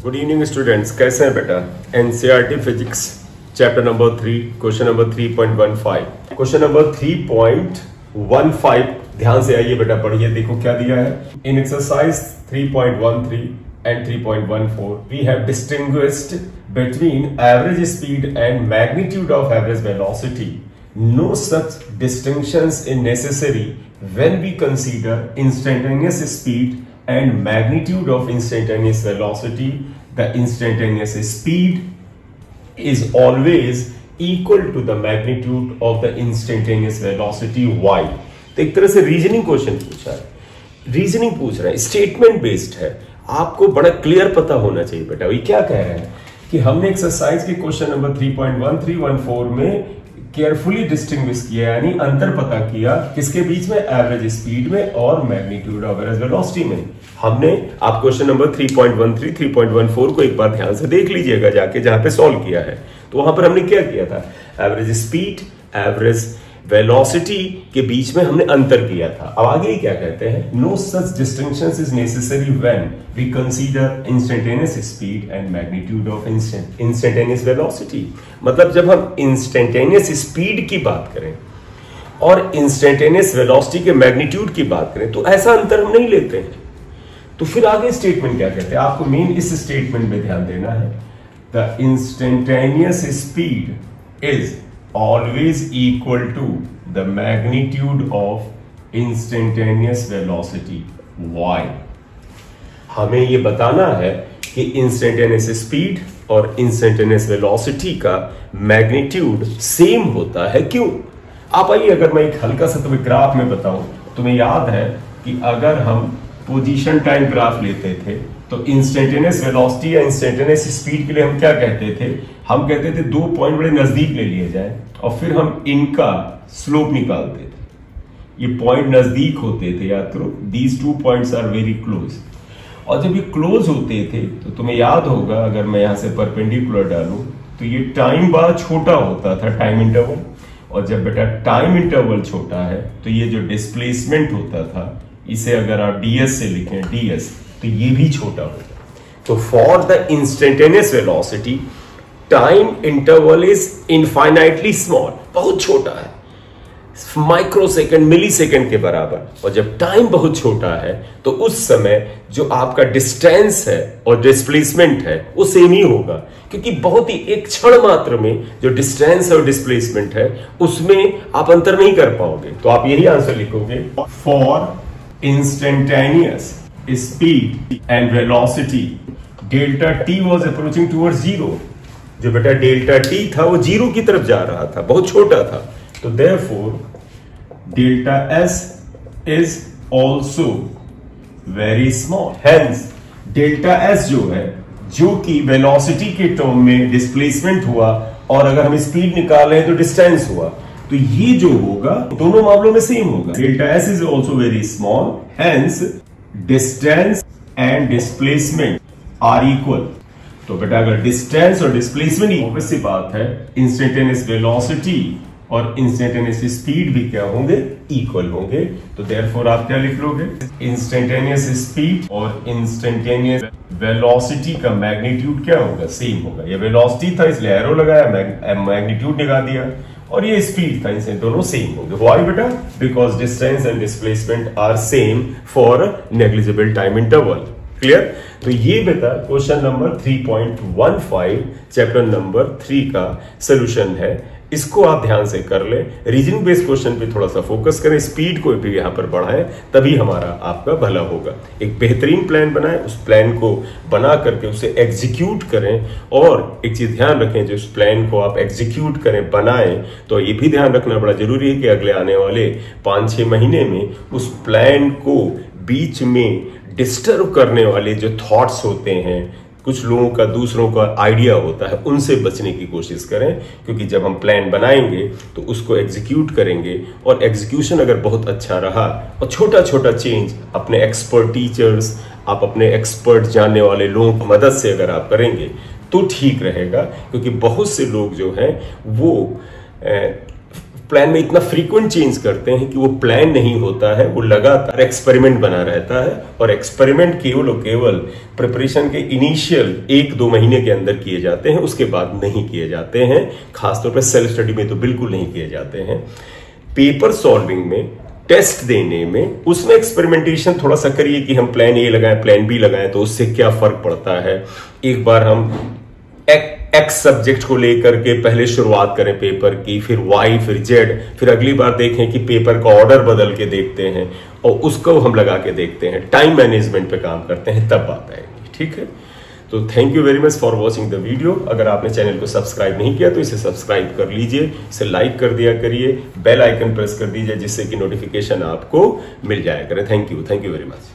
Good evening students, कैसे हैं बेटा। NCERT physics chapter number 3 question number 3.15 question number 3.15 ध्यान से आइए बेटा, पढ़िए। देखो क्या दिया है इन exercise 3.13 and 3.14 we have distinguished between average speed and magnitude of average velocity. No such distinctions is necessary when we consider instantaneous speed and magnitude of instantaneous velocity. The instantaneous speed is always equal to the magnitude of the instantaneous velocity. Why? तो एक तरह से reasoning question पूछा है, reasoning पूछ रहा है, statement based है। आपको बड़ा क्लियर पता होना चाहिए बेटा। वही क्या कह रहे हैं कि हमने एक्सरसाइज के क्वेश्चन नंबर 3.1314 में केयरफुली डिस्टिंग्विश किया, यानी अंतर पता किया किसके बीच में, एवरेज स्पीड में और मैग्नीट्यूड ऑफ एवरेज वेलोसिटी में। हमने आप क्वेश्चन नंबर 3.13 3.14 को एक बार ध्यान से देख लीजिएगा जाके, जहां पे सॉल्व किया है। तो वहां पर हमने क्या किया था, एवरेज स्पीड एवरेज वेलोसिटी के बीच में हमने अंतर किया था। अब आगे क्या कहते हैं, no such distinctions is necessary when we consider instantaneous speed and magnitude of instantaneous velocity. मतलब जब हम इंस्टेंटेनियस स्पीड की बात करें और इंस्टेंटेनियस वेलोसिटी के मैग्नीट्यूड की बात करें तो ऐसा अंतर हम नहीं लेते हैं। तो फिर आगे स्टेटमेंट क्या कहते हैं, आपको मेन इस स्टेटमेंट में ध्यान देना है। The instantaneous speed is always equal to the magnitude of instantaneous velocity. Why? हमें ये बताना है कि instantaneous speed और instantaneous velocity का magnitude सेम होता है। क्यों? आप आइए, अगर मैं एक हल्का सा तुम्हें ग्राफ में बताऊं, तुम्हें याद है कि अगर हम पोजीशन टाइम ग्राफ लेते थे तो इंस्टेंटेनियस वेलोसिटी या इंस्टेंटेनियस स्पीड के लिए हम क्या कहते थे, हम कहते थे दो पॉइंट बड़े नजदीक ले लिए जाए और फिर हम इनका स्लोप निकालते थे। ये पॉइंट नजदीक होते थे, याद करो, these two points are very close. और जब ये क्लोज होते थे तो तुम्हें याद होगा, अगर मैं यहां से परपेंडिकुलर डालूं तो ये टाइम बड़ा छोटा होता था, टाइम इंटरवल। और जब बेटा टाइम इंटरवल छोटा है तो ये जो डिस्प्लेसमेंट होता था, इसे अगर आप ds से लिखें, ds, तो ये भी छोटा होगा। तो for the instantaneous velocity time interval is infinitely small, बहुत छोटा है, माइक्रो सेकेंड मिली सेकेंड के बराबर। और जब टाइम बहुत छोटा है तो उस समय जो आपका डिस्टेंस है और डिस्प्लेसमेंट है वो सेम ही होगा, क्योंकि बहुत ही एक क्षण मात्र में जो डिस्टेंस और डिस्प्लेसमेंट है उसमें आप अंतर नहीं कर पाओगे। तो आप यही आंसर लिखोगे, for instantaneous speed and velocity delta t was approaching towards zero। जो बेटा डेल्टा t था वो जीरो की तरफ जा रहा था, बहुत छोटा था। तो therefore delta s is also very small। hence delta s जो है, जो कि वेलोसिटी के टर्म में डिस्प्लेसमेंट हुआ और अगर हम स्पीड निकालें तो डिस्टेंस हुआ, तो ये जो होगा दोनों मामलों में सेम होगा। Delta s is also very small, hence distance and displacement are equal. तो बेटा अगर डिस्टेंस और डिस्प्लेसमेंट ऑब्वियस सी बात है, इंस्टेंटेनियस वेलोसिटी और इंस्टेंटेनियस स्पीड भी क्या होंगे, इक्वल होंगे। तो देयरफॉर आप क्या लिख लोगे, इंस्टेंटेनियस स्पीड और इंस्टेंटेनियस वेलोसिटी का मैग्नीट्यूड क्या होगा, सेम होगा। ये वेलोसिटी था इसलिए एरो लगाया, मैग्नीट्यूड निकाल दिया, और ये स्पीड था, इनसे दोनों सेम होंगे। व्हाई बेटा, because distance and displacement are same for negligible time interval. Clear? तो ये बेटा क्वेश्चन नंबर 3.15 चैप्टर नंबर 3 का सोल्यूशन है। इसको आप ध्यान से कर ले, रीजनिंग बेस्ड क्वेश्चन पे थोड़ा सा फोकस करें, स्पीड को भी यहां पर बढ़ाएं, तभी हमारा आपका भला होगा। एक बेहतरीन प्लान बनाएं, उस प्लान को बना करके उसे एग्जीक्यूट करें। और एक चीज ध्यान रखें, जो उस प्लान को आप एग्जीक्यूट करें, बनाएं, तो ये भी ध्यान रखना बड़ा जरूरी है कि अगले आने वाले 5-6 महीने में उस प्लान को बीच में डिस्टर्ब करने वाले जो थॉट्स होते हैं, कुछ लोगों का दूसरों का आइडिया होता है, उनसे बचने की कोशिश करें। क्योंकि जब हम प्लान बनाएंगे तो उसको एग्जीक्यूट करेंगे, और एग्जीक्यूशन अगर बहुत अच्छा रहा और छोटा छोटा चेंज अपने एक्सपर्ट टीचर्स, आप अपने एक्सपर्ट जानने वाले लोगों की मदद से अगर आप करेंगे तो ठीक रहेगा। क्योंकि बहुत से लोग जो हैं वो प्लान में इतना फ्रीक्वेंट चेंज करते हैं कि वो प्लान नहीं होता है, वो लगातार एक्सपेरिमेंट बना रहता है। और एक्सपेरिमेंट केवल और केवल प्रिपरेशन के इनिशियल 1-2 महीने के अंदर किए जाते हैं, उसके बाद नहीं किए जाते हैं। खासतौर पर सेल्फ स्टडी में तो बिल्कुल नहीं किए जाते हैं। पेपर सॉल्विंग में, टेस्ट देने में, उसमें एक्सपेरिमेंटेशन थोड़ा सा करिए कि हम प्लान ए लगाएं, प्लान बी लगाएं तो उससे क्या फर्क पड़ता है। एक बार हम एक्स सब्जेक्ट को लेकर के पहले शुरुआत करें पेपर की, फिर वाई, फिर जेड, फिर अगली बार देखें कि पेपर का ऑर्डर बदल के देखते हैं और उसको हम लगा के देखते हैं, टाइम मैनेजमेंट पे काम करते हैं, तब बात आएगी। ठीक है, तो thank you very much for watching the video. अगर आपने चैनल को सब्सक्राइब नहीं किया तो इसे सब्सक्राइब कर लीजिए, इसे लाइक कर दिया करिए, बेल आइकन प्रेस कर दीजिए जिससे कि नोटिफिकेशन आपको मिल जाया करे। Thank you very much.